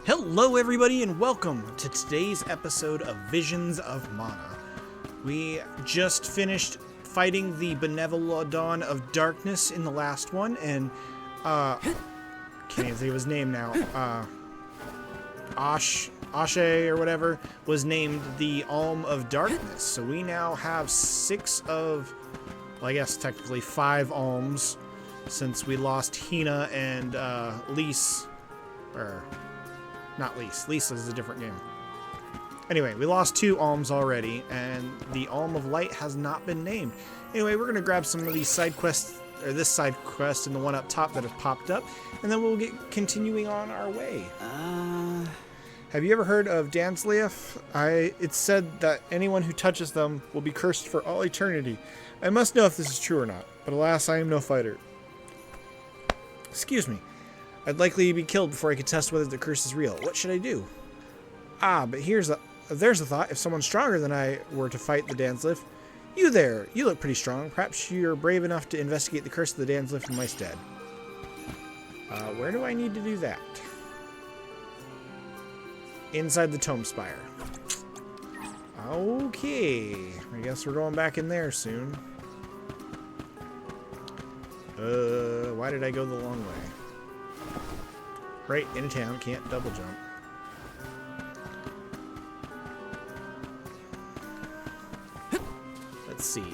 Hello everybody and welcome to today's episode of Visions of Mana. We just finished fighting the Benevolodon of Darkness in the last one, and can't even think of his name now. Ashe or whatever was named the Alm of Darkness. So we now have 6 of, well, I guess technically 5 alms since we lost Hina and Lise, or not Lise. Lise is a different game. Anyway, we lost 2 alms already, and the Alm of Light has not been named. Anyway, we're going to grab some of these side quests, or this side quest and the one up top that have popped up, and then we'll get continuing on our way. Have you ever heard of Dansleif? It's said that anyone who touches them will be cursed for all eternity. I must know if this is true or not, but alas, I am no fighter. Excuse me. I'd likely be killed before I could test whether the curse is real. What should I do? But there's a thought. If someone stronger than I were to fight the Dansleif. You there, you look pretty strong. Perhaps you're brave enough to investigate the curse of the Dansleif in my stead. Where do I need to do that? Inside the Tome Spire. Okay. I guess we're going back in there soon. Why did I go the long way? Right in town, can't double jump. Let's see.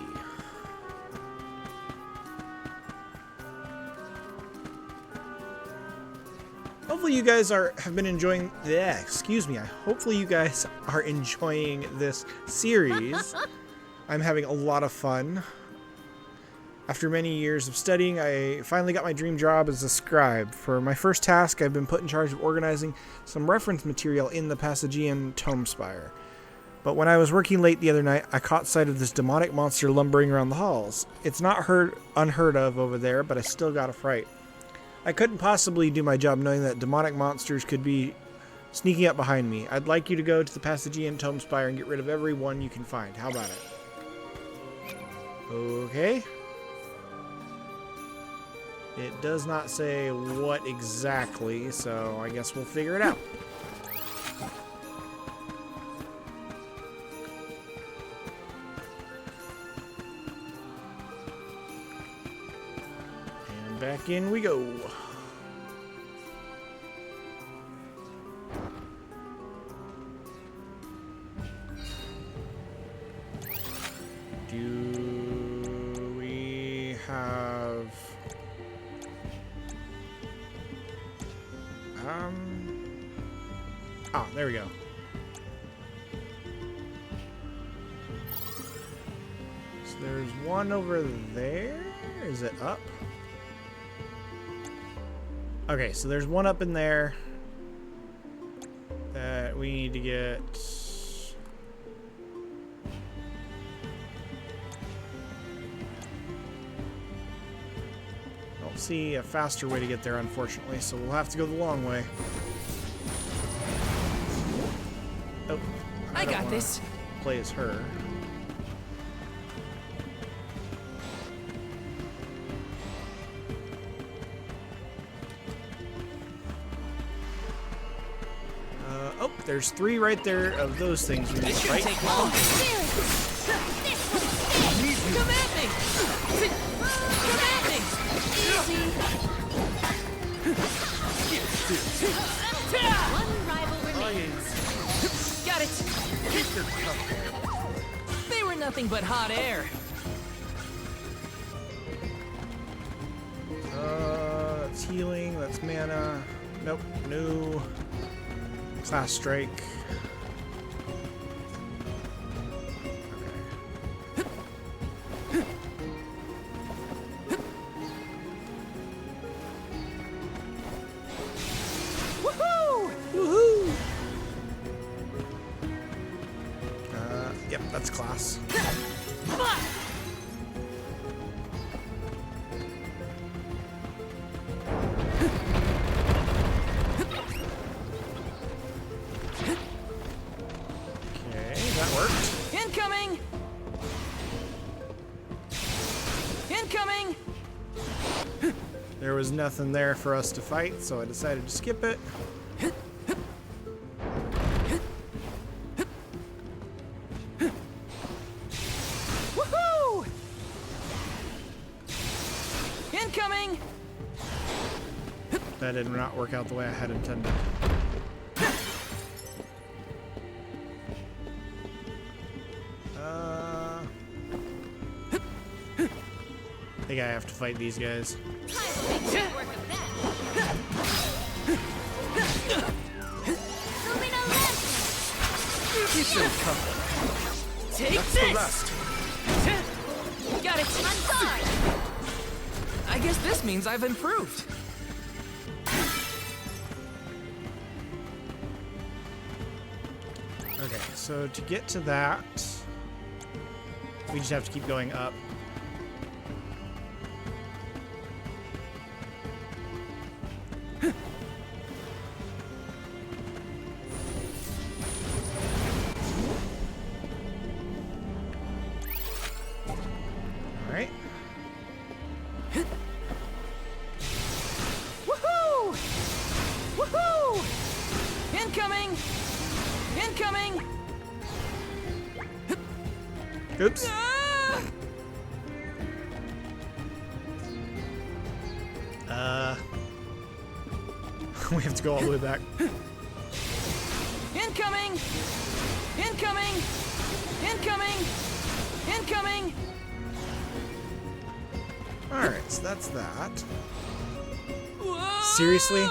Hopefully you guys have been enjoying. Excuse me. Hopefully you guys are enjoying this series. I'm having a lot of fun. After many years of studying, I finally got my dream job as a scribe. For my first task, I've been put in charge of organizing some reference material in the Passagian Tome Spire. But when I was working late the other night, I caught sight of this demonic monster lumbering around the halls. It's not unheard of over there, but I still got a fright. I couldn't possibly do my job knowing that demonic monsters could be sneaking up behind me. I'd like you to go to the Passagian Tome Spire and get rid of every one you can find. How about it? Okay. It does not say what exactly, so I guess we'll figure it out. And back in we go. Do we have... there we go. So there's one over there. Is it up? Okay, so there's one up in there that we need to get. I don't see a faster way to get there, unfortunately, so we'll have to go the long way. Oh, I got this. Play as her. Oh, there's 3 right there of those things we need to fight. Take long. Come at me! Come at me! Easy. One rival remains. Got it! They were nothing but hot air. That's healing, that's mana. Nope, no. Class strike. Yep, that's class. Okay, that worked. Incoming! Incoming! There was nothing there for us to fight, so I decided to skip it. That did not work out the way I had intended. I think I have to fight these guys. Take this! Got it! I guess this means I've improved. Okay, so to get to that, we just have to keep going up. Alright. Woohoo! Woohoo! Incoming! Incoming! Oops. Ah! We have to go all the way back. Incoming! Incoming! Incoming! Incoming! Alright, so that's that. Whoa! Seriously?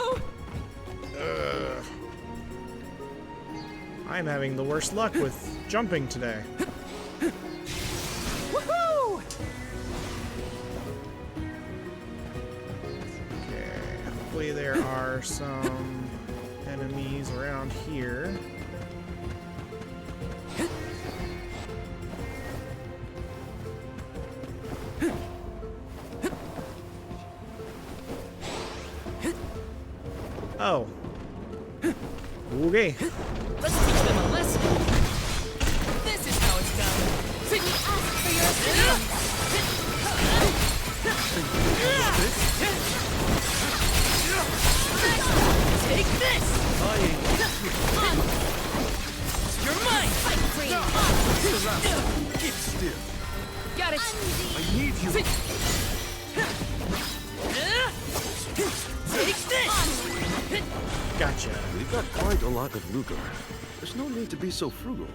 I'm having the worst luck with jumping today. Woohoo! Okay, hopefully there are some enemies around here. Oh. Okay. Let's teach them a lesson. This is how it's done. We ask for your assistance. Take this! You're mine! Fight free! Keep still. Got it! I need you. Take this! Gotcha. We've got quite a lot of lucre. There's no need to be so frugal.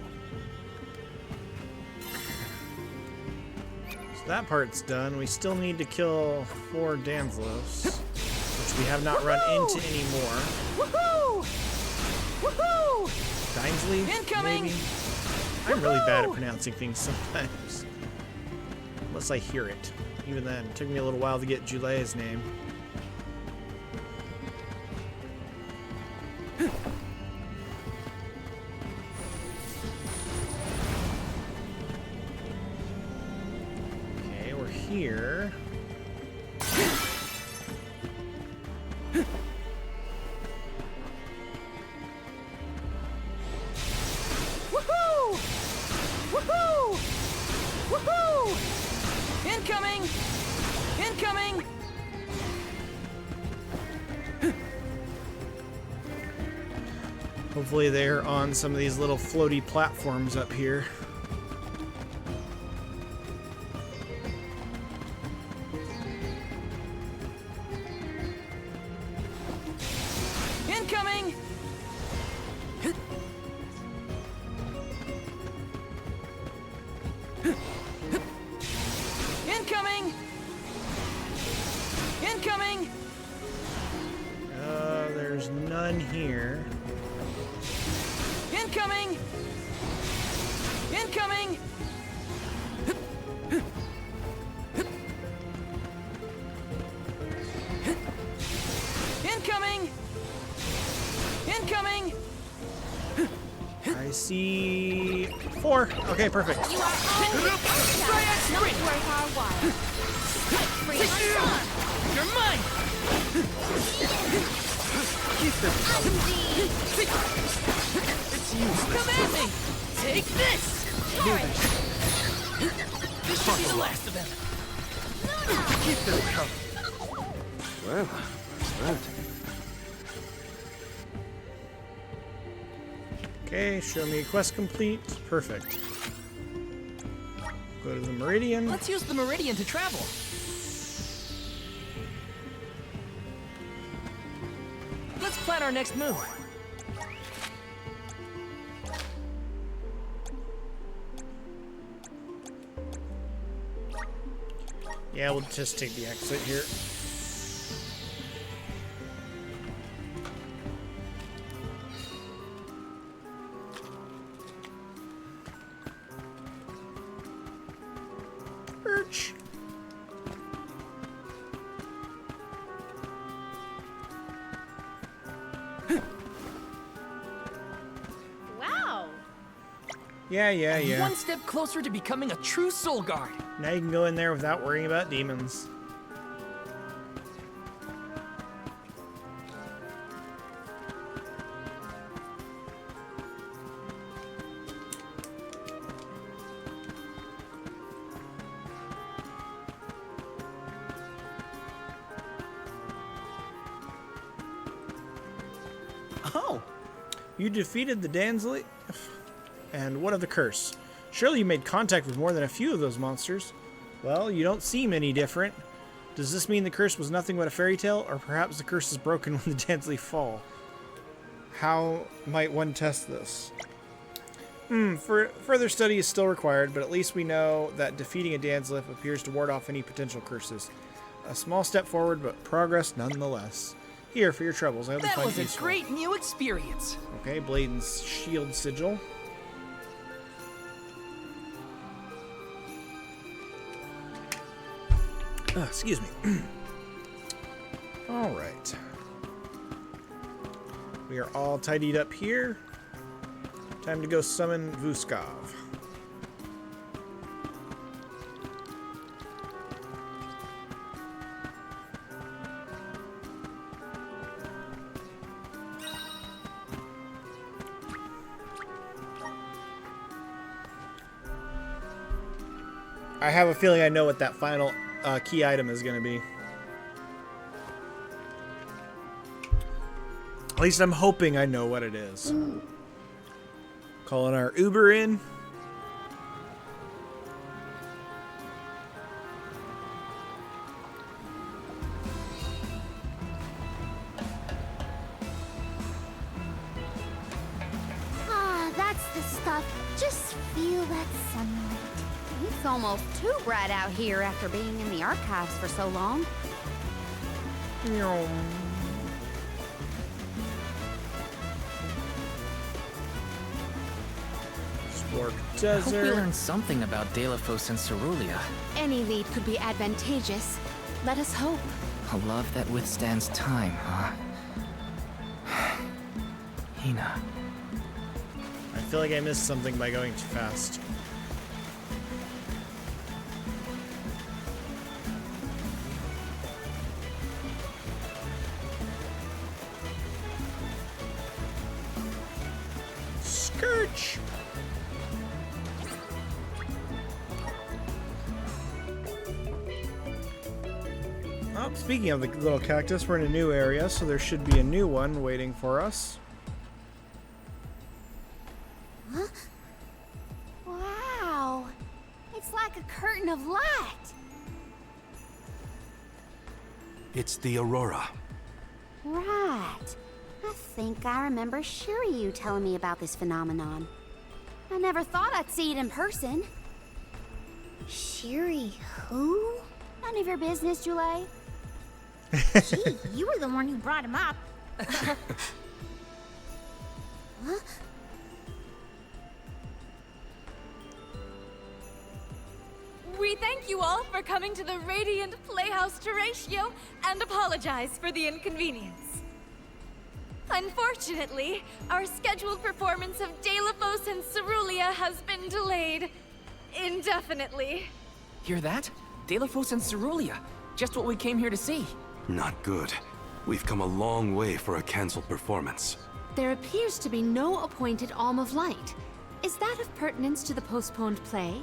So that part's done. We still need to kill 4 Danzlos, which we have not run into anymore. Woohoo! Woohoo! Dinsley? Incoming! Maybe? I'm really bad at pronouncing things sometimes. Unless I hear it. Even then, it took me a little while to get Julea's name. Okay, we're here. Woohoo! Woohoo! Woohoo! Incoming! Incoming! Hopefully they're on some of these little floaty platforms up here. Incoming! Incoming! Incoming! There's none here. Incoming! Incoming! Incoming! Incoming! I see 4. Okay, perfect. You are always not worth our while. Free my You're mine! Keep them coming. son. It's useless. Come at me! Take this! This should be the last of them. Keep them coming. Well, that's that. Okay, show me quest complete. Perfect. Go to the Meridian. Let's use the Meridian to travel. plan our next move? Yeah, we'll just take the exit here. Perch. Wow. Yeah. One step closer to becoming a true soul guard. Now you can go in there without worrying about demons. Oh, You defeated the Dansley. And what of the curse? Surely you made contact with more than a few of those monsters. Well, you don't seem any different. Does this mean the curse was nothing but a fairy tale, or perhaps the curse is broken when the Dansley fall? How might one test this? Further study is still required, but at least we know that defeating a Dansley appears to ward off any potential curses. A small step forward, but progress nonetheless. Here, for your troubles, I hope you That find was a useful. great new experience. Okay, Bladen's shield sigil. Excuse me. All right. We are all tidied up here. Time to go summon Vuskov. I have a feeling I know what that final key item is going to be. At least I'm hoping I know what it is. Calling our Uber in. Ah, that's the stuff. Just feel that sunlight. It's almost too bright out here after being in the archives for so long. Spork I hope we Desert. learned something about Delphos and Cerulean. Any lead could be advantageous. Let us hope. A love that withstands time, huh? Hina. I feel like I missed something by going too fast. Scourge. Oh, speaking of the little cactus, we're in a new area, so there should be a new one waiting for us. Wow. It's like a curtain of light. It's the Aurora. Right. I think I remember Shiryu telling me about this phenomenon. I never thought I'd see it in person. Shiri who? None of your business, Jule. Gee, you were the one who brought him up. Huh? We thank you all for coming to the Radiant Playhouse Terratio and apologize for the inconvenience. Unfortunately, our scheduled performance of Delphos and Cerulean has been delayed indefinitely. Hear that? Delphos and Cerulean. Just what we came here to see. Not good. We've come a long way for a cancelled performance. There appears to be no appointed Alm of Light. Is that of pertinence to the postponed play?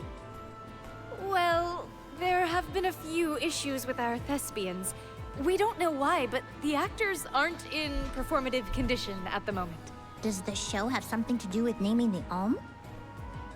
Well, there have been a few issues with our thespians. We don't know why, but the actors aren't in performative condition at the moment. Does the show have something to do with naming the Alm?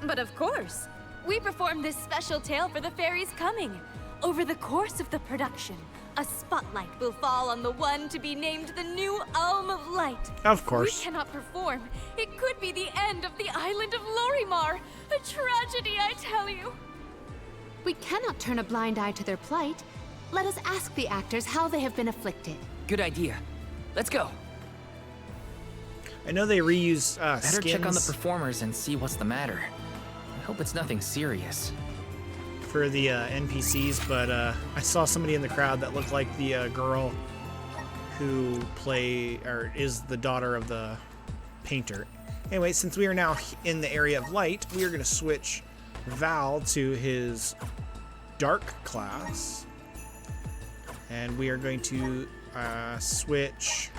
But of course, we performed this special tale for the fairies coming. Over the course of the production, a spotlight will fall on the one to be named the new Alm of light. Of We course. cannot perform. It could be the end of the island of Lorimar. A tragedy, I tell you. We cannot turn a blind eye to their plight. Let us ask the actors how they have been afflicted. Good idea. Let's go. I know they reuse Better skins check on the performers and see what's the matter. I hope it's nothing serious. for the NPCs, but I saw somebody in the crowd that looked like the girl who is the daughter of the painter. Anyway, since we are now in the area of light, we are going to switch Val to his dark class, and we are going to switch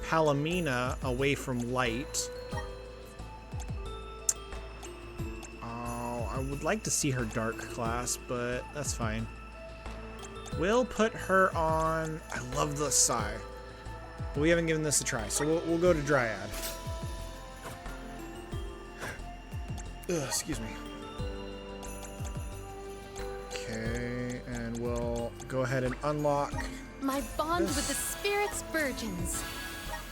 Palomina away from light. I would like to see her dark class, but that's fine. We'll put her on... I love the Psy. But we haven't given this a try, so we'll go to Dryad. Ugh, excuse me. Okay, and we'll go ahead and unlock... My bond with the spirits virgins.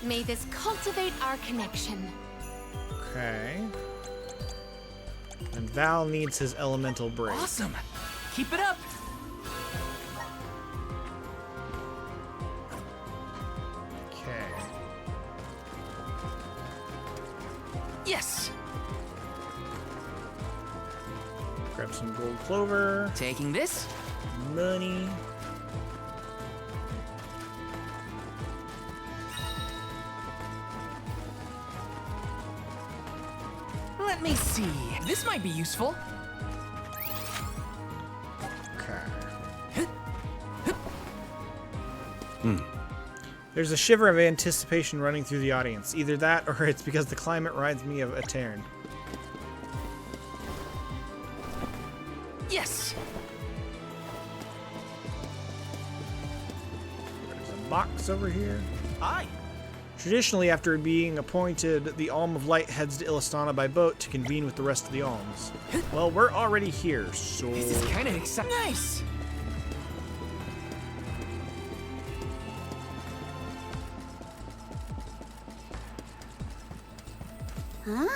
May this cultivate our connection. Okay. And Val needs his elemental break. Awesome. Keep it up. Okay. Yes. Grab some gold clover. Taking this. Money. Let me see. This might be useful. Okay. There's a shiver of anticipation running through the audience. Either that, or it's because the climate reminds me of Etern. Yes. There's a box over here. Aye. Traditionally, after being appointed, the Alm of Light heads to Illistana by boat to convene with the rest of the Alms. Well, we're already here, so... This is kind of exciting. Nice. Huh?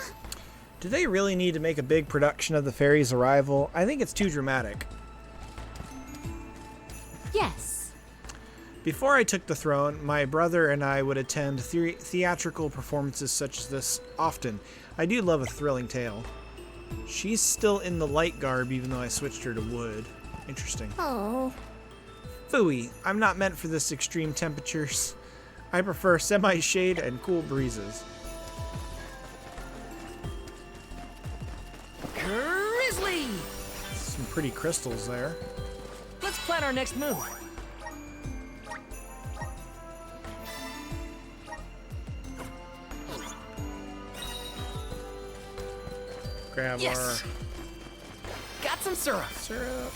Do they really need to make a big production of the fairy's arrival? I think it's too dramatic. Yes. Before I took the throne, my brother and I would attend theatrical performances such as this often. I do love a thrilling tale. She's still in the light garb even though I switched her to wood. Interesting. Oh. Phooey, I'm not meant for this extreme temperatures. I prefer semi-shade and cool breezes. Grizzly. Some pretty crystals there. Let's plan our next move. Grab Yes. Got some syrup. our syrup.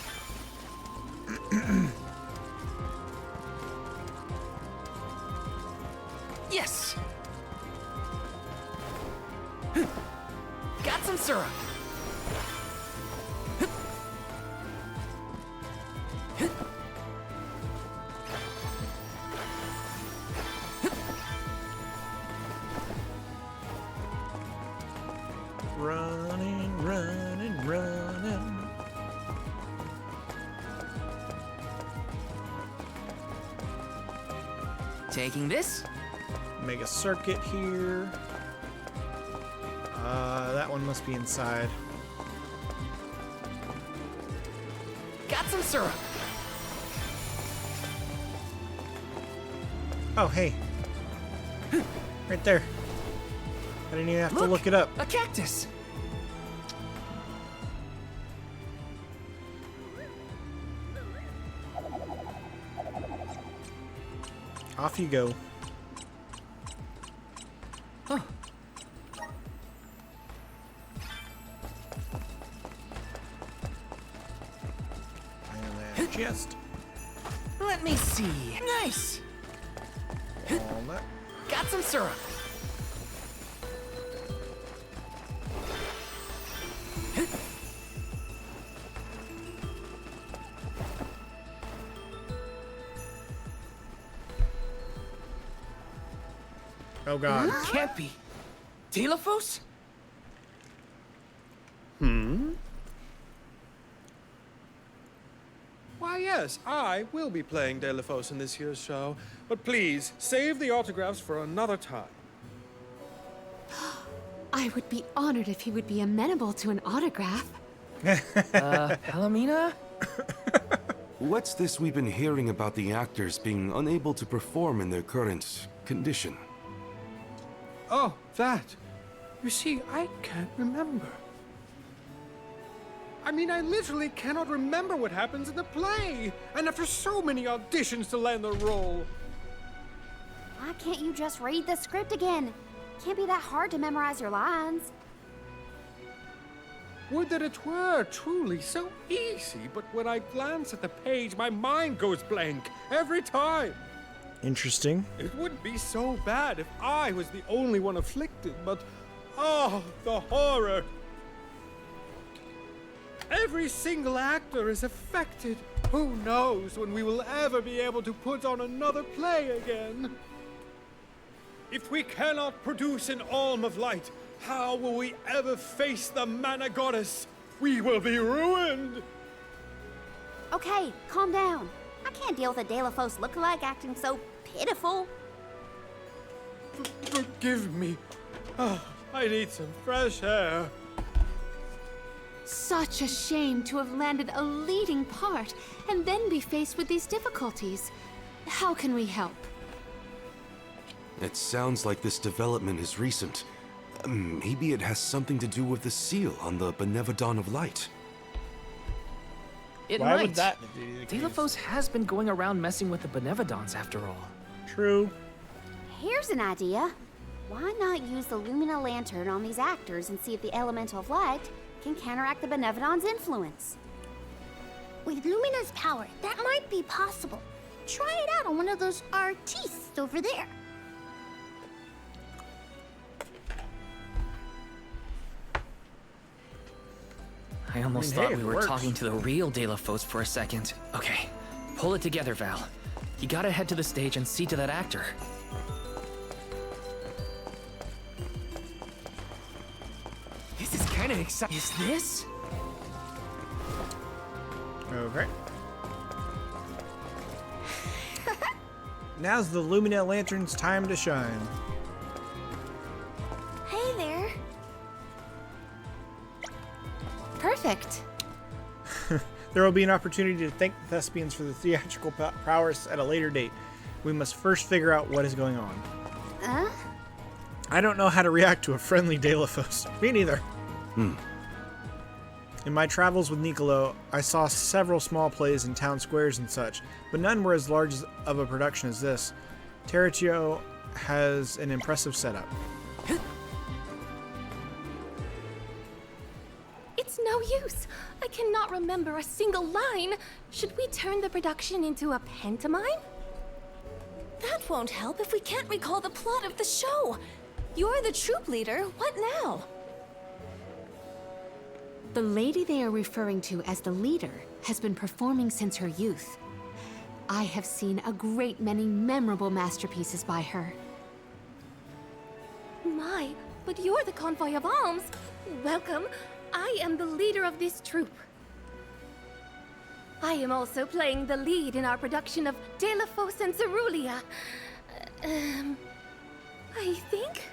Yes. Got some syrup. Running, running, running. Taking this. Make a circuit here. That one must be inside. Got some syrup. Oh, hey. Right there. I didn't even have to look it up. A cactus. Off you go. Oh. And then chest. Let me see. Nice. Walnut. Got some syrup. Oh god. Can't be. Delafos? Why, yes, I will be playing Delafos in this year's show, but please, save the autographs for another time. I would be honored if he would be amenable to an autograph. Palomina? What's this we've been hearing about the actors being unable to perform in their current condition? Oh, that. You see, I can't remember. I mean, I literally cannot remember what happens in the play, and after so many auditions to land the role. Why can't you just read the script again? Can't be that hard to memorize your lines. Would that it were truly so easy, but when I glance at the page, my mind goes blank every time. Interesting. It wouldn't be so bad if I was the only one afflicted, but oh, the horror. Every single actor is affected. Who knows when we will ever be able to put on another play again? If we cannot produce an Alm of Light, how will we ever face the Mana Goddess? We will be ruined! Okay, calm down. I can't deal with a Delafos lookalike acting so pitiful. Forgive me. Oh, I need some fresh air. Such a shame to have landed a leading part and then be faced with these difficulties. How can we help? It sounds like this development is recent. Maybe it has something to do with the seal on the Benevodon of Light. It Why might. would that be the case? Delafos has been going around messing with the Benevodons after all. True. Here's an idea. Why not use the Lumina Lantern on these actors and see if the Elemental of Light can counteract the Benevodon's influence? With Lumina's power, that might be possible. Try it out on one of those artistes over there. I almost hey, thought it we were works. talking to the real Delafos for a second. Okay, pull it together, Val. You gotta head to the stage and see to that actor. This is kinda exciting. Is this? Okay. Now's the Lumina Lantern's time to shine. Hey there. Perfect. There will be an opportunity to thank the thespians for the theatrical prowess at a later date. We must first figure out what is going on. I don't know how to react to a friendly Delafos. Me neither. In my travels with Nicolo, I saw several small plays in town squares and such, but none were as large of a production as this. Terratio has an impressive setup. It's no use. I cannot remember a single line. Should we turn the production into a pantomime? That won't help if we can't recall the plot of the show. You're the troop leader. What now? The lady they are referring to as the leader has been performing since her youth. I have seen a great many memorable masterpieces by her. My, but you're the convoy of alms. Welcome. I am the leader of this troop. I am also playing the lead in our production of Delafos and Cerulia. I think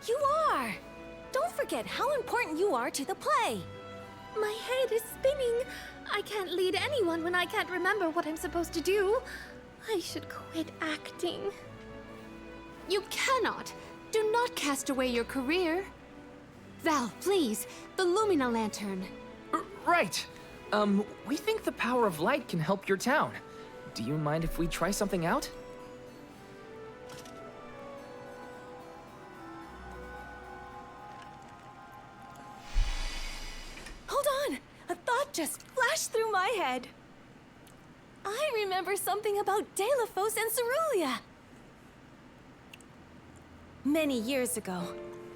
you are. Don't forget how important you are to the play. My head is spinning. I can't lead anyone when I can't remember what I'm supposed to do. I should quit acting. You cannot! Do not cast away your career! Val, please, the Lumina Lantern. Right. We think the power of light can help your town. Do you mind if we try something out? Hold on! A thought just flashed through my head. I remember something about Delafos and Cerulia. Many years ago,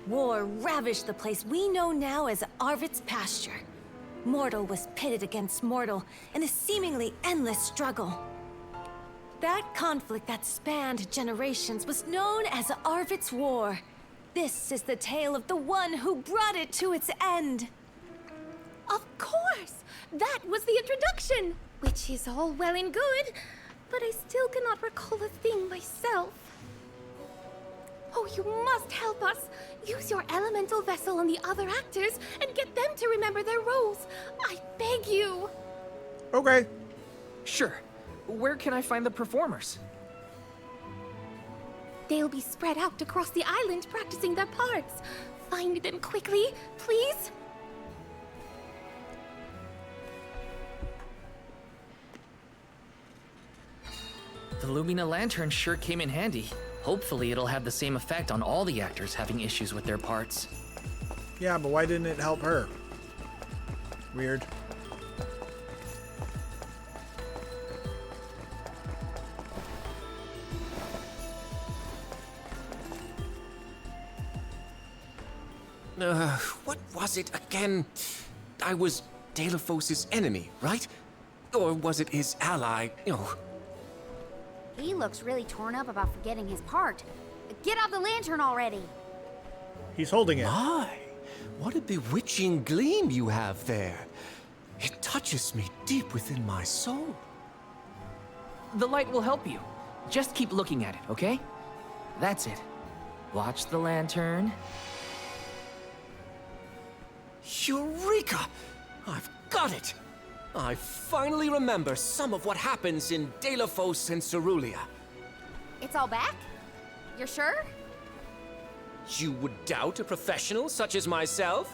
war ravaged the place we know now as Arvid's pasture. Mortal was pitted against mortal in a seemingly endless struggle. That conflict that spanned generations was known as Arvid's War. This is the tale of the one who brought it to its end. Of course! That was the introduction! Which is all well and good, but I still cannot recall a thing myself. Oh, you must help us! Use your elemental vessel on the other actors and get them to remember their roles. I beg you! Okay. Sure. Where can I find the performers? They'll be spread out across the island practicing their parts. Find them quickly, please? The Lumina lantern sure came in handy. Hopefully it'll have the same effect on all the actors having issues with their parts. Yeah, but why didn't it help her? Weird. What was it again? I was Delphos' enemy, right? Or was it his ally? He looks really torn up about forgetting his part. Get out the lantern already! He's holding it. My, what a bewitching gleam you have there. It touches me deep within my soul. The light will help you. Just keep looking at it, okay? That's it. Watch the lantern. Eureka! I've got it! I finally remember some of what happens in Delphos and Cerulia. It's all back? You're sure? You would doubt a professional such as myself?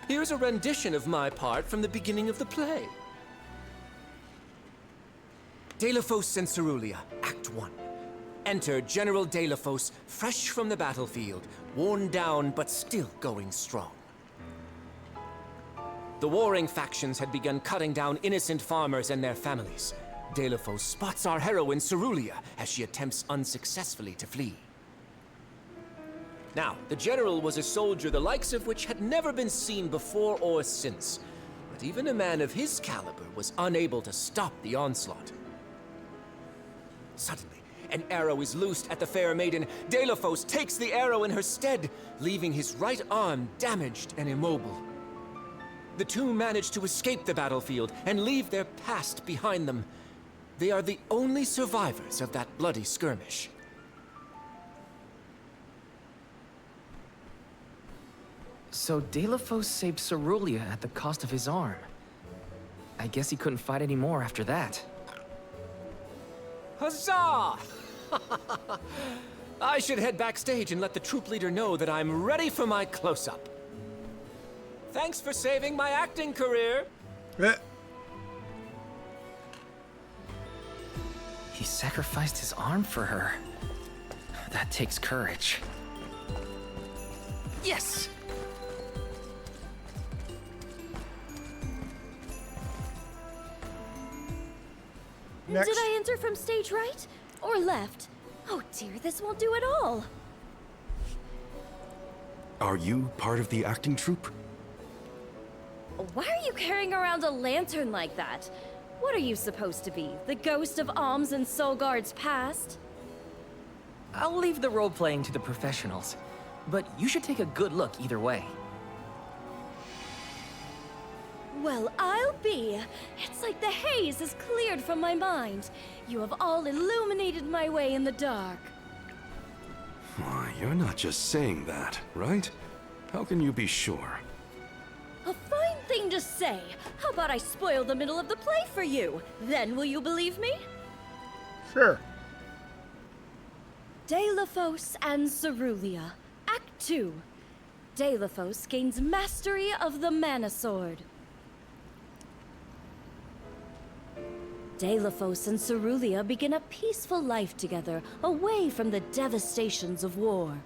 Here's a rendition of my part from the beginning of the play. Delphos and Cerulia, Act 1. Enter General Delphos, fresh from the battlefield, worn down but still going strong. The warring factions had begun cutting down innocent farmers and their families. Delphos spots our heroine Cerulia as she attempts unsuccessfully to flee. Now, the general was a soldier the likes of which had never been seen before or since. But even a man of his caliber was unable to stop the onslaught. Suddenly, an arrow is loosed at the fair maiden. Delphos takes the arrow in her stead, leaving his right arm damaged and immobile. The two manage to escape the battlefield and leave their past behind them. They are the only survivors of that bloody skirmish. So Delphos saved Cerulia at the cost of his arm. I guess he couldn't fight anymore after that. Huzzah! I should head backstage and let the troop leader know that I'm ready for my close-up. Thanks for saving my acting career. He sacrificed his arm for her. That takes courage. Yes! Next. Did I enter from stage right or left? Oh dear, this won't do at all. Are you part of the acting troupe? Why are you carrying around a lantern like that? What are you supposed to be? The ghost of Alms and Solgard's past? I'll leave the role-playing to the professionals, but you should take a good look either way. Well, I'll be. It's like the haze is cleared from my mind. You have all illuminated my way in the dark. Why, you're not just saying that, right? How can you be sure? A fine thing to say. How about I spoil the middle of the play for you? Then will you believe me? Sure. Delphos and Cerulia, Act 2. Delphos gains mastery of the Mana Sword. Delphos and Cerulia begin a peaceful life together, away from the devastations of war.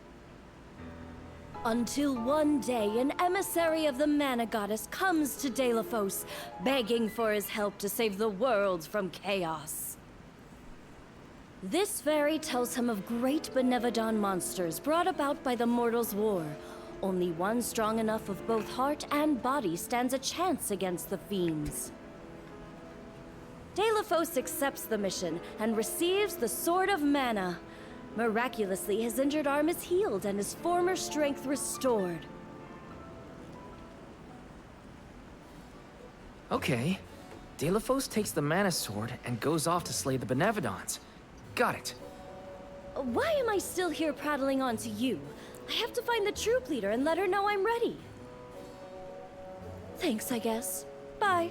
Until one day, an emissary of the Mana Goddess comes to Delphos, begging for his help to save the world from chaos. This fairy tells him of great Benevodon monsters brought about by the Mortals' War. Only one strong enough of both heart and body stands a chance against the fiends. Delophos accepts the mission and receives the Sword of Mana. Miraculously, his injured arm is healed and his former strength restored. Okay. Delophos takes the Mana Sword and goes off to slay the Benevodons. Got it. Why am I still here prattling on to you? I have to find the troop leader and let her know I'm ready. Thanks, I guess. Bye.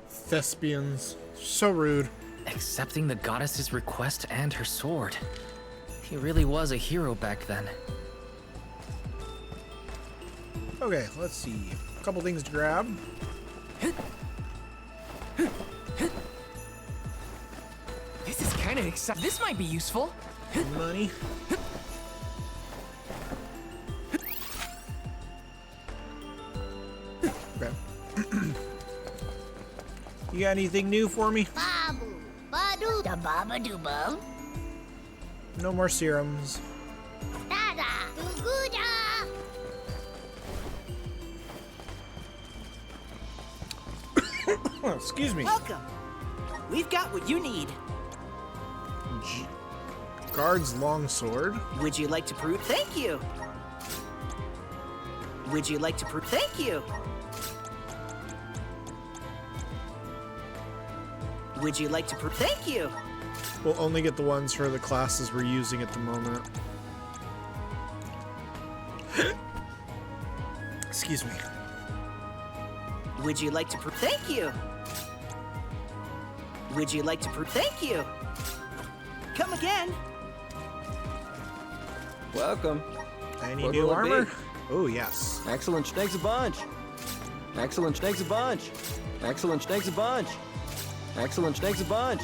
Thespians. So rude. Accepting the goddess's request and her sword. He really was a hero back then. Okay, let's see. A couple things to grab. This is kind of exciting. This might be useful. Money. Okay. You got anything new for me? Babu, badu, da baba do bum. No more serums. Dada, do gooda. Oh, excuse me. Welcome. We've got what you need. Guard's longsword. Would you like to prove? Thank you. Would you like to prove? Thank you. Would you like to prove? Thank you. We'll only get the ones for the classes we're using at the moment. Excuse me. Would you like to prove? Thank you. Would you like to prove? Thank you. Come again. Welcome. Any What new will it armor? be? Oh, yes. Excellent, thanks a bunch. Excellent, thanks a bunch. Excellent, thanks a bunch. Excellent, thanks a bunch.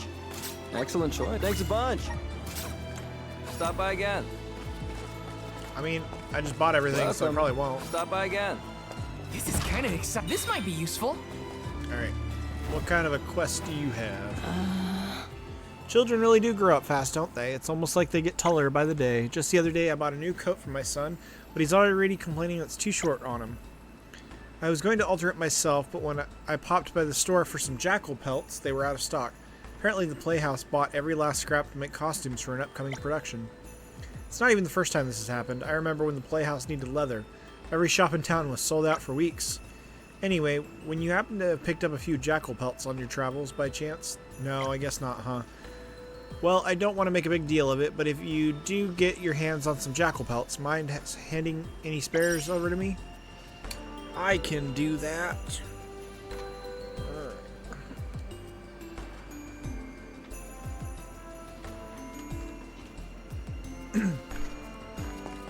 Excellent, sure, thanks a bunch. Stop by again. I mean, I just bought everything, so I Welcome. probably won't. Stop by again. This is kind of exciting. This might be useful. Alright. What kind of a quest do you have? Children really do grow up fast, don't they? It's almost like they get taller by the day. Just the other day, I bought a new coat for my son, but he's already complaining it's too short on him. I was going to alter it myself, but when I popped by the store for some jackal pelts, they were out of stock. Apparently, the Playhouse bought every last scrap to make costumes for an upcoming production. It's not even the first time this has happened. I remember when the Playhouse needed leather. Every shop in town was sold out for weeks. Anyway, when you happen to have picked up a few jackal pelts on your travels by chance? No, I guess not, huh? Well, I don't want to make a big deal of it, but if you do get your hands on some jackal pelts, mind handing any spares over to me? I can do that.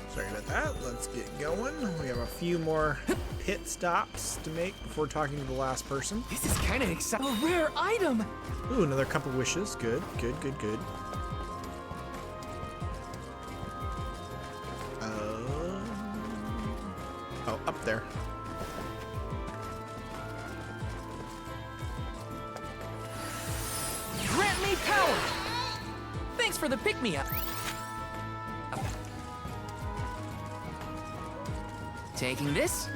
Sorry about that. Let's get going. We have a few more pit stops to make before talking to the last person. This is kind of exciting. A rare item. Ooh, another couple wishes. Good, good, good, good. Oh, up there. Grant me power. Thanks for the pick-me-up. Taking this.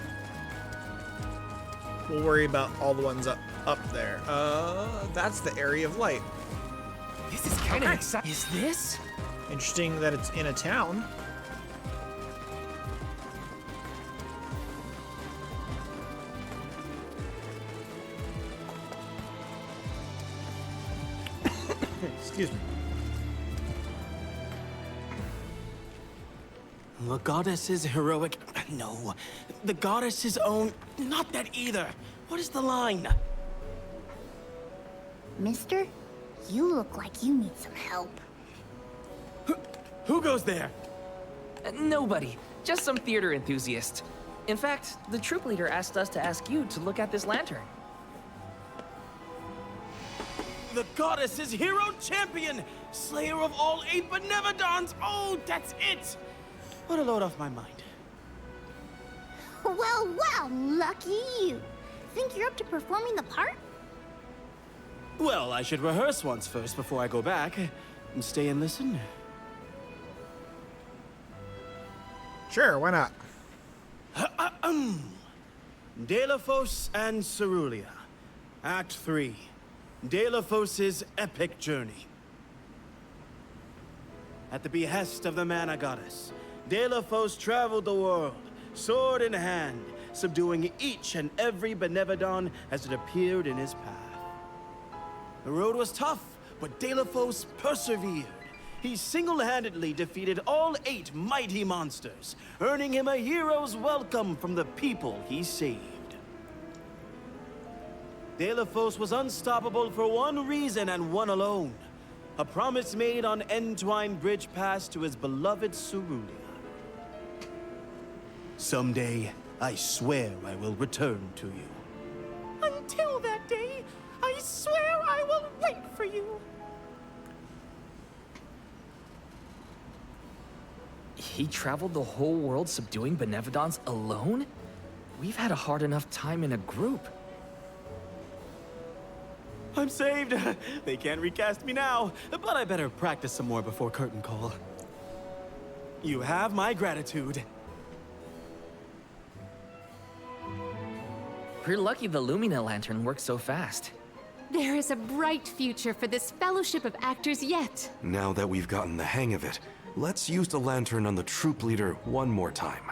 We'll worry about all the ones up there. That's the area of light. This is kind of exciting. Is this? Interesting that it's in a town. Excuse me. The goddess's heroic... No. The goddess's own... Not that either. What is the line? Mister, you look like you need some help. Who goes there? Nobody. Just some theater enthusiast. In fact, the troop leader asked us to ask you to look at this lantern. The goddess's hero champion! Slayer of all 8 Benevodons! Oh, that's it! What a load off my mind. Well, well, lucky you. Think you're up to performing the part? Well, I should rehearse once first before I go back. And stay and listen. Sure, why not? Delophos and Cerulia. Act 3. Delafos' epic journey. At the behest of the Mana Goddess, Delafos traveled the world, sword in hand, subduing each and every Benevodon as it appeared in his path. The road was tough, but Delafos persevered. He single-handedly defeated all 8 mighty monsters, earning him a hero's welcome from the people he saved. Delafos was unstoppable for one reason and one alone. A promise made on Entwine Bridge Pass to his beloved Cerulia. Someday, I swear I will return to you. Until that day, I swear I will wait for you. He traveled the whole world subduing Benevodons alone? We've had a hard enough time in a group. I'm saved. They can't recast me now, but I better practice some more before curtain call. You have my gratitude. We're lucky the Lumina Lantern works so fast. There is a bright future for this fellowship of actors yet. Now that we've gotten the hang of it, let's use the lantern on the troop leader one more time.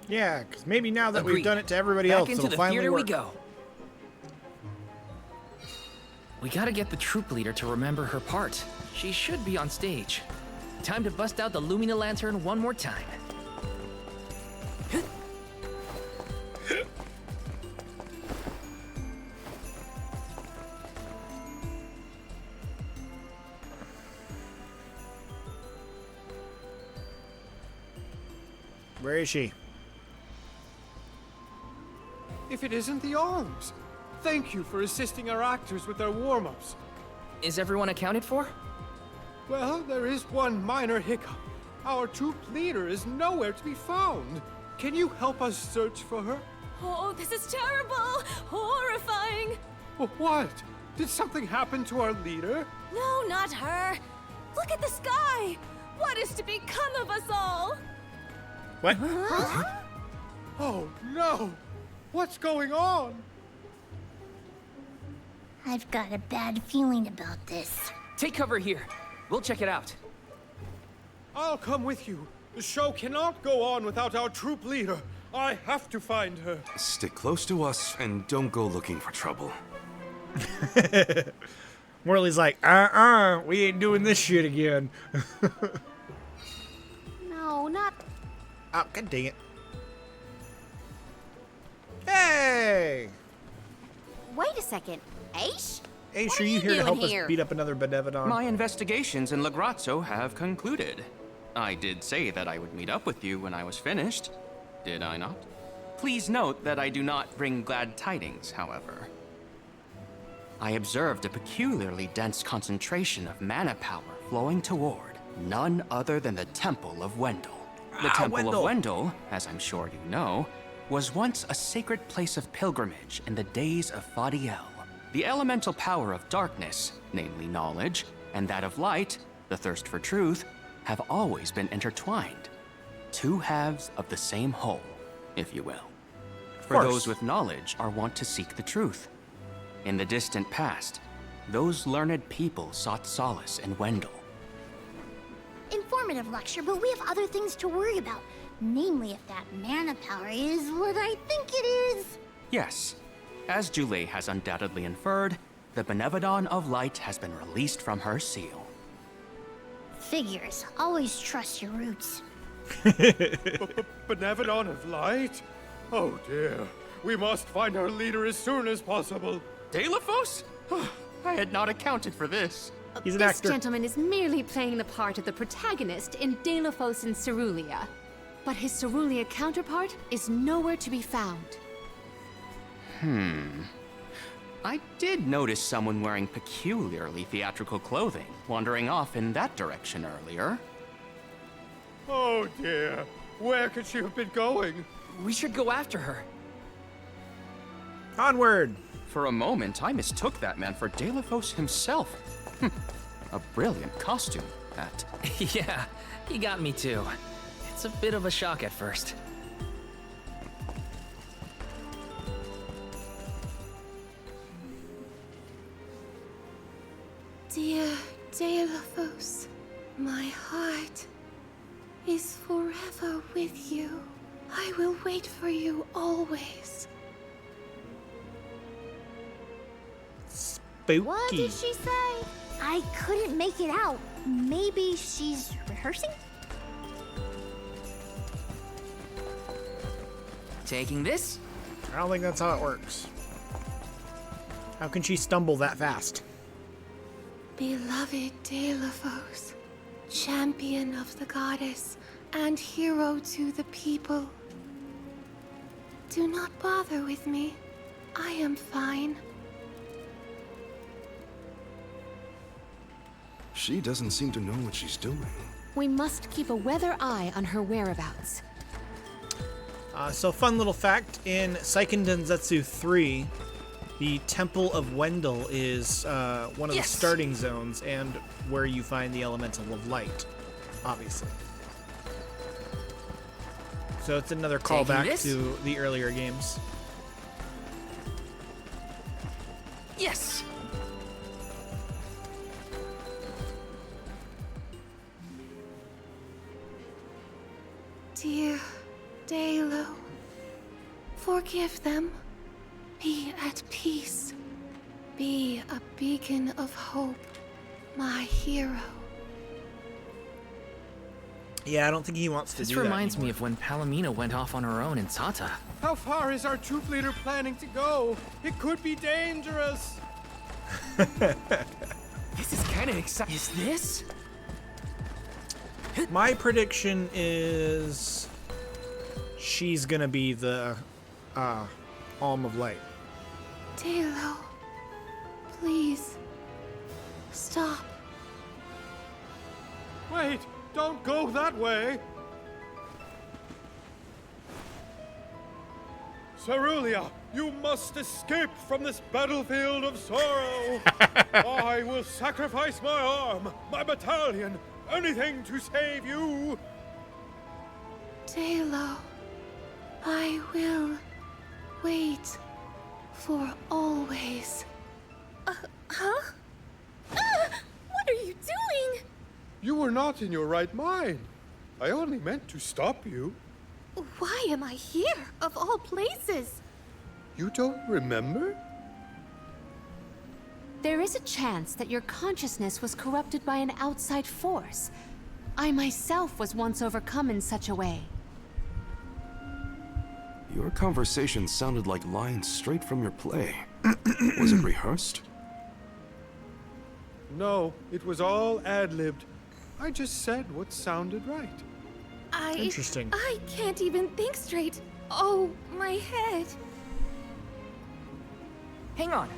Yeah, because maybe now that Agreed. we've done it to everybody Back else, into it'll the finally theater work. we go. We gotta get the troop leader to remember her part. She should be on stage. Time to bust out the Lumina Lantern one more time. Where is she? If it isn't the arms. Thank you for assisting our actors with their warm-ups. Is everyone accounted for? Well, there is one minor hiccup. Our troop leader is nowhere to be found. Can you help us search for her? Oh, this is terrible! Horrifying! What? Did something happen to our leader? No, not her! Look at the sky! What is to become of us all? What? Oh, no! What's going on? I've got a bad feeling about this. Take cover here. We'll check it out. I'll come with you. The show cannot go on without our troop leader. I have to find her. Stick close to us and don't go looking for trouble. Morley's like, we ain't doing this shit again. No, not... Oh, god dang it. Hey! Wait a second. Aish? Hey, What sure are you you here to doing help here? us beat up another Benevodon? My investigations in Lagrazzo have concluded. I did say that I would meet up with you when I was finished, did I not? Please note that I do not bring glad tidings, however. I observed a peculiarly dense concentration of mana power flowing toward none other than the Temple of Wendell. The Temple of Wendell, as I'm sure you know, was once a sacred place of pilgrimage in the days of Fadiel. The elemental power of darkness, namely knowledge, and that of light, the thirst for truth, have always been intertwined. Two halves of the same whole, if you will. For those with knowledge are wont to seek the truth. In the distant past, those learned people sought solace in Wendell. Informative lecture, but we have other things to worry about. Namely, if that mana power is what I think it is. Yes, as Julie has undoubtedly inferred, the Benevodon of Light has been released from her seal. Figures. Always trust your roots. Benevodon of Light? Oh dear. We must find our leader as soon as possible. Delafos? I had not accounted for this. He's an This actor. gentleman is merely playing the part of the protagonist in Delafos and Cerulia. But his Cerulia counterpart is nowhere to be found. I did notice someone wearing peculiarly theatrical clothing, wandering off in that direction earlier. Oh dear. Where could she have been going? We should go after her. Onward! For a moment, I mistook that man for Delafos himself. A brilliant costume, that. Yeah, he got me too. It's a bit of a shock at first. Dear Deilophos, my heart is forever with you. I will wait for you always. Spooky. What did she say? I couldn't make it out. Maybe she's rehearsing? Taking this? I don't think that's how it works. How can she stumble that fast? Beloved Deilophos, champion of the goddess and hero to the people. Do not bother with me. I am fine. She doesn't seem to know what she's doing. We must keep a weather eye on her whereabouts. So fun little fact, in Seiken Densetsu 3, the Temple of Wendell is one of the starting zones and where you find the Elemental of Light, obviously. So it's another callback to the earlier games. Yes! Dear Dalo, forgive them. Be at peace. Be a beacon of hope, my hero. Yeah, I don't think he wants to do that. This reminds me of when Palomino went off on her own in Tata. How far is our troop leader planning to go? It could be dangerous. This is kind of exciting. Is this? My prediction is she's gonna be the Alm of Light. Dalo, please, stop. Wait, don't go that way. Cerulia, you must escape from this battlefield of sorrow. I will sacrifice my arm, my battalion, anything to save you. Dalo, I will wait for always. Huh? What are you doing? You were not in your right mind. I only meant to stop you. Why am I here, of all places? You don't remember? There is a chance that your consciousness was corrupted by an outside force. I myself was once overcome in such a way. Your conversation sounded like lines straight from your play. Was it rehearsed? No, it was all ad-libbed. I just said what sounded right. Interesting. I can't even think straight. Oh, my head. Hang on.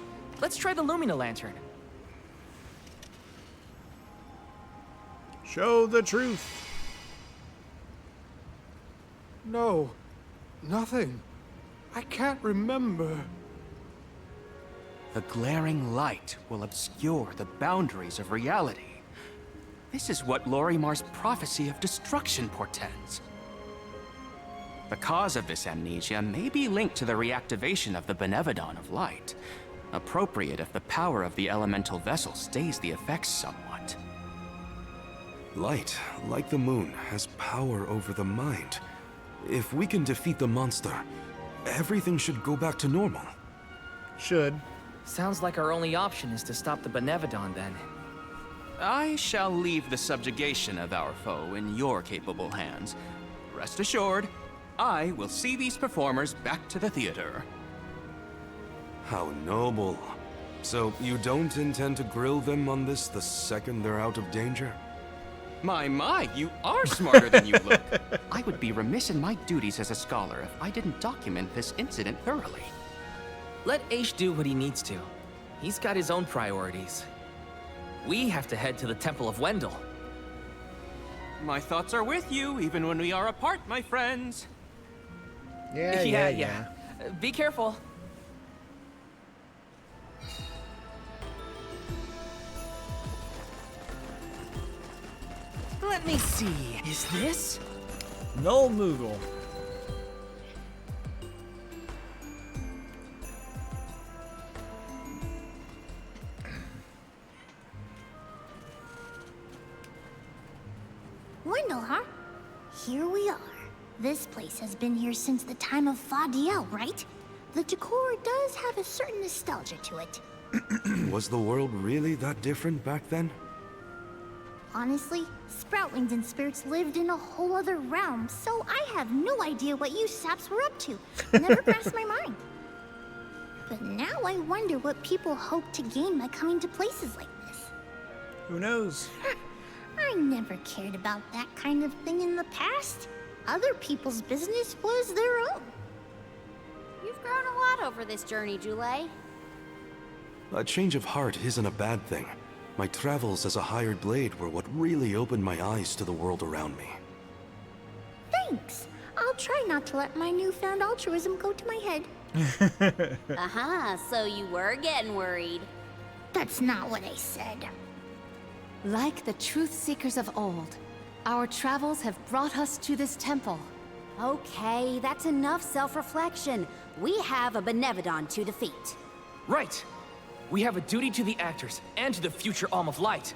Let's try the Lumina Lantern. Show the truth. No, nothing. I can't remember. The glaring light will obscure the boundaries of reality. This is what Lorimar's prophecy of destruction portends. The cause of this amnesia may be linked to the reactivation of the Benevodon of Light, appropriate if the power of the elemental vessel stays the effects somewhat. Light, like the moon, has power over the mind. If we can defeat the monster, everything should go back to normal. Should. Sounds like our only option is to stop the Benevodon then. I shall leave the subjugation of our foe in your capable hands. Rest assured, I will see these performers back to the theater. How noble. So you don't intend to grill them on this the second they're out of danger? My, you are smarter than you look. I would be remiss in my duties as a scholar if I didn't document this incident thoroughly. Let Aish do what he needs to. He's got his own priorities. We have to head to the Temple of Wendell. My thoughts are with you, even when we are apart, my friends. Yeah. Be careful. Let me see. Is this? Null Moogle. This place has been here since the time of Fadiel, right? The decor does have a certain nostalgia to it. Was the world really that different back then? Honestly, Sproutlings and spirits lived in a whole other realm, so I have no idea what you saps were up to. Never crossed my mind. But now I wonder what people hope to gain by coming to places like this. Who knows? I never cared about that kind of thing in the past. Other people's business was their own. You've grown a lot over this journey, Jule. A change of heart isn't a bad thing. My travels as a hired blade were what really opened my eyes to the world around me. Thanks. I'll try not to let my newfound altruism go to my head. So you were getting worried. That's not what I said. Like the truth seekers of old, our travels have brought us to this temple. Okay, that's enough self-reflection. We have a Benevodon to defeat. Right! We have a duty to the actors and to the future Alm of Light.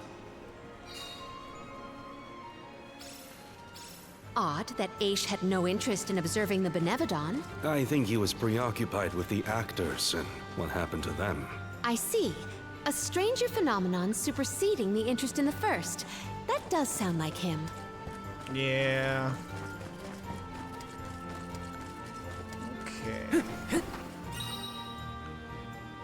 Odd that Aish had no interest in observing the Benevodon. I think he was preoccupied with the actors and what happened to them. I see. A stranger phenomenon superseding the interest in the first. That does sound like him. Yeah. Okay.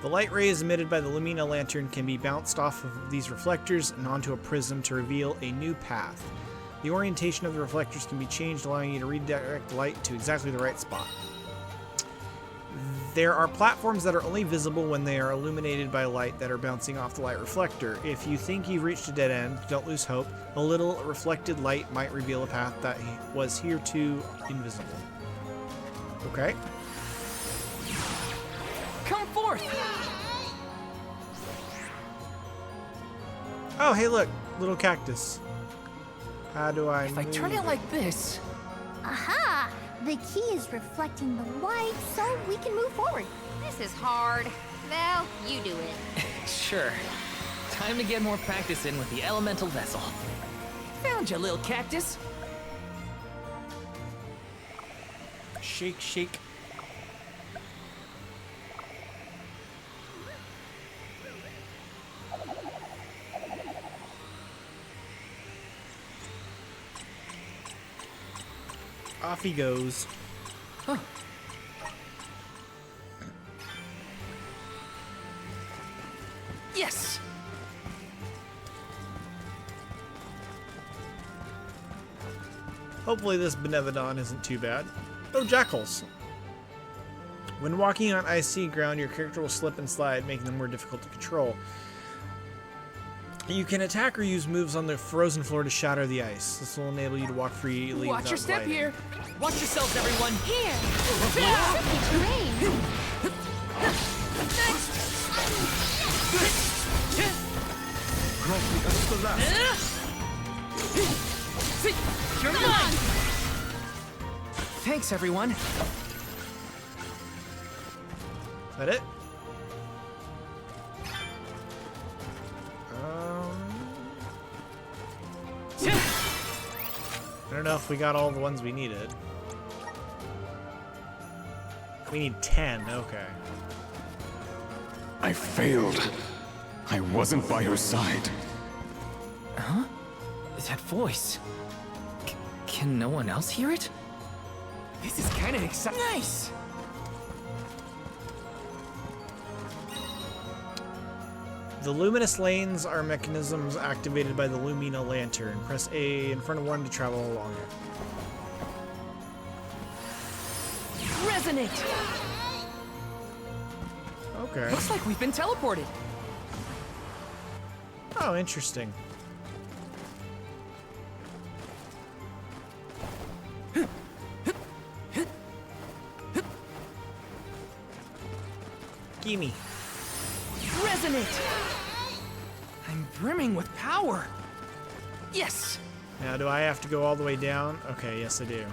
The light rays emitted by the Lumina lantern can be bounced off of these reflectors and onto a prism to reveal a new path. The orientation of the reflectors can be changed, allowing you to redirect light to exactly the right spot. There are platforms that are only visible when they are illuminated by light that are bouncing off the light reflector. If you think you've reached a dead end, don't lose hope. A little reflected light might reveal a path that was heretofore invisible. Okay. Come forth! Oh, hey, look, little cactus. How do I If I turn it like this... Aha! The key is reflecting the light, so we can move forward. This is hard. Well, you do it. Sure. Time to get more practice in with the elemental vessel. Found you, little cactus. Shake, shake. Off he goes. Huh. Yes! Hopefully this Benevodon isn't too bad. Oh, jackals. When walking on icy ground, your character will slip and slide, making them more difficult to control. You can attack or use moves on the frozen floor to shatter the ice. This will enable you to walk freely. Watch your step gliding. here! Watch yourselves, everyone! Here! You're mine! Thanks, everyone. Is that it? I don't know if we got all the ones we needed. We need 10, okay. I failed. I wasn't by your side. Huh? That voice. Can no one else hear it? This is kind of exciting. Nice! The luminous lanes are mechanisms activated by the Lumina lantern. Press A in front of one to travel along it. Resonate! Okay. Looks like we've been teleported. Oh, interesting. Gimme. Resonate! I'm brimming with power. Yes! Now, do I have to go all the way down? Okay, yes I do.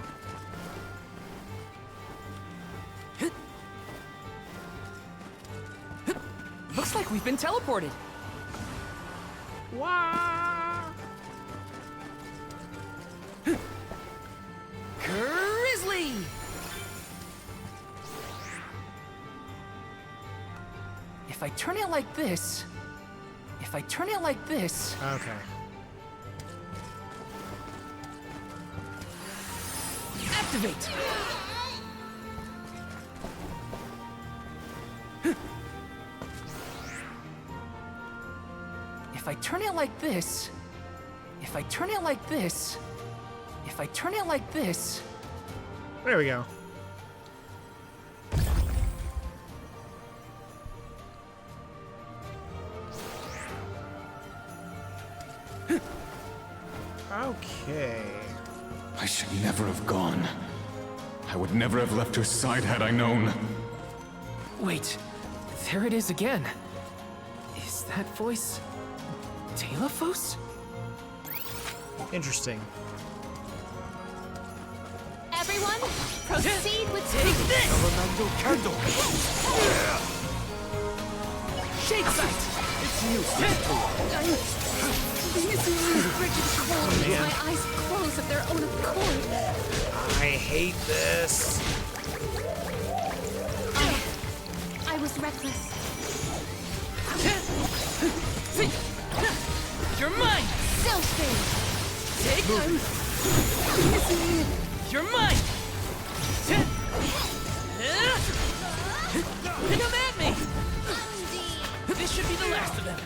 Looks like we've been teleported. Wow! Charisma! I turn it like this... If I turn it like this... Okay. Activate! If I turn it like this... If I turn it like this... If I turn it like this... There we go. Okay. I should never have gone. I would never have left her side had I known. Wait, there it is again. Is that voice... Telephos? Interesting. Everyone, proceed with Take this! Elemental candle! Shake sight! It's you, frigid cold. My eyes close of their own accord. I hate this. I was reckless. You're mine! Self-fade. Take You're mine! Come at me! This should be the last of them.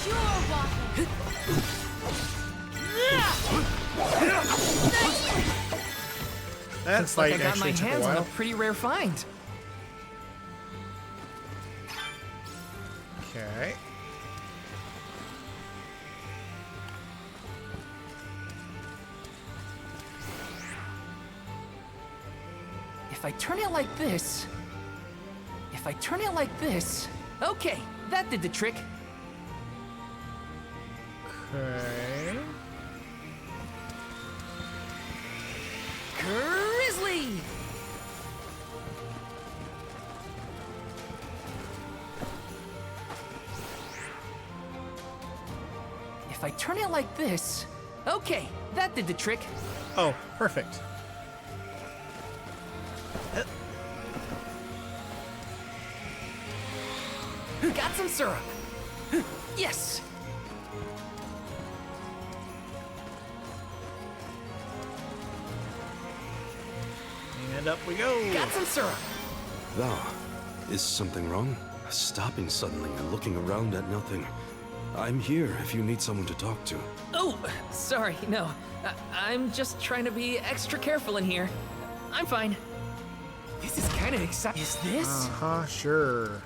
Pure water. That Looks like fight I got my actually took a hands on a while. pretty rare find. Okay. If I turn it like this... If I turn it like this... Okay, that did the trick. Okay. Grizzly! If I turn it like this... Okay, that did the trick. Oh, perfect. Got some syrup. Yes! And up we go. Got some syrup. Thou, is something wrong? Stopping suddenly and looking around at nothing. I'm here if you need someone to talk to. Oh, sorry, no. I'm just trying to be extra careful in here. I'm fine. This is kind of exciting. Is this? Uh-huh, sure.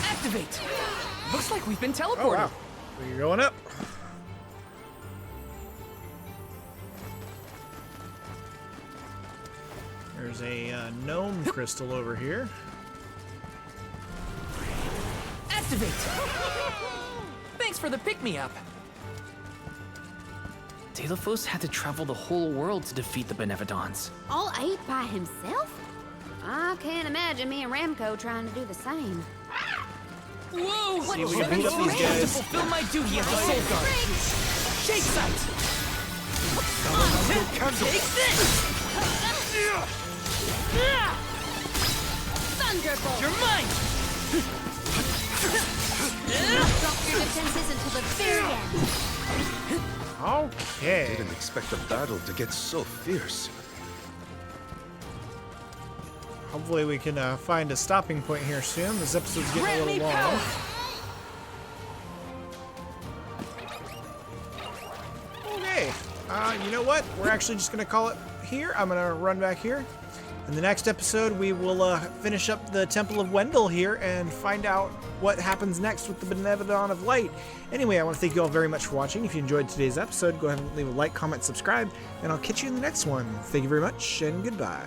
Activate! Looks like we've been teleported. Oh, wow. We're going up. There's a gnome crystal over here. Activate! Thanks for the pick-me-up. Telephos had to travel the whole world to defeat the Benevodons. All 8 by himself? I can't imagine me and Ramco trying to do the same. Whoa! See, we can beat up these to guys. fulfill my duty as a soul guard. Shake sight! Take this! Thunderbolt. You're mine! Drop your defenses until the very end. Okay. Didn't expect the battle to get so fierce. Hopefully we can find a stopping point here soon. This episode's getting a little long. Okay. You know what? We're actually just going to call it here. I'm going to run back here. In the next episode, we will finish up the Temple of Wendell here and find out what happens next with the Benevodon of Light. Anyway, I want to thank you all very much for watching. If you enjoyed today's episode, go ahead and leave a like, comment, subscribe, and I'll catch you in the next one. Thank you very much, and goodbye.